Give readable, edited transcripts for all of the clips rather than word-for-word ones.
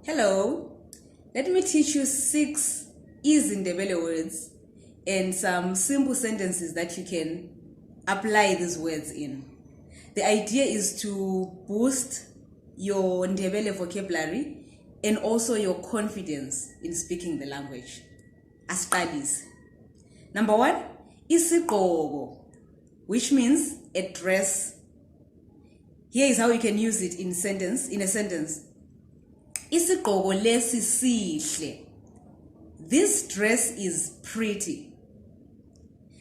Hello, let me teach you 6 easy Ndebele words and some simple sentences that you can apply these words in. The idea is to boost your Ndebele vocabulary and also your confidence in speaking the language. Asiqalise. Number 1, isigqoko, which means a dress. Here is how you can use it in a sentence. Isigqoko lesi sihle. This dress is pretty.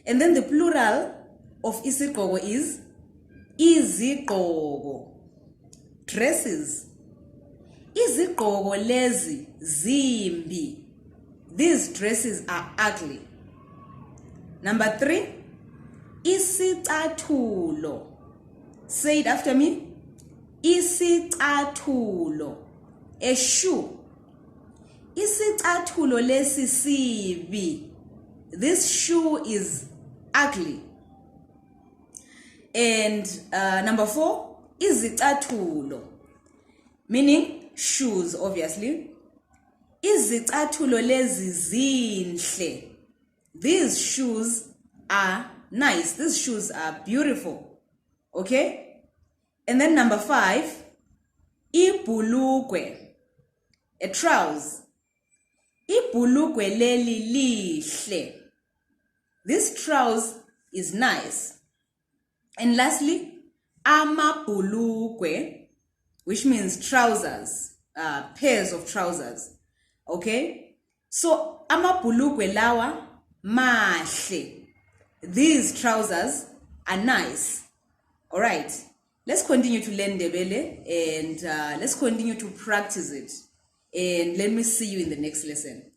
And then the plural of isigqoko is izigqoko, dresses. Izigqoko lezi zimbi. These dresses are ugly. Number 3, isicathulo. Say it after me. Isicathulo. A shoe. Isicathulo lesi sibi. This shoe is ugly. And number 4, izicathulo, meaning shoes, obviously. Izicathulo lezi zinhle. These shoes are nice. These shoes are beautiful. Okay? And then number 5, ibhulukwe, a trouser. Ibhulukwe leli lihle. This trouser is nice. And lastly, amabhulukwe, which means trousers, pairs of trousers. Okay? So, amabhulukwe lawa mahle. These trousers are nice. All right. Let's continue to learn Ndebele and let's continue to practice it. And let me see you in the next lesson.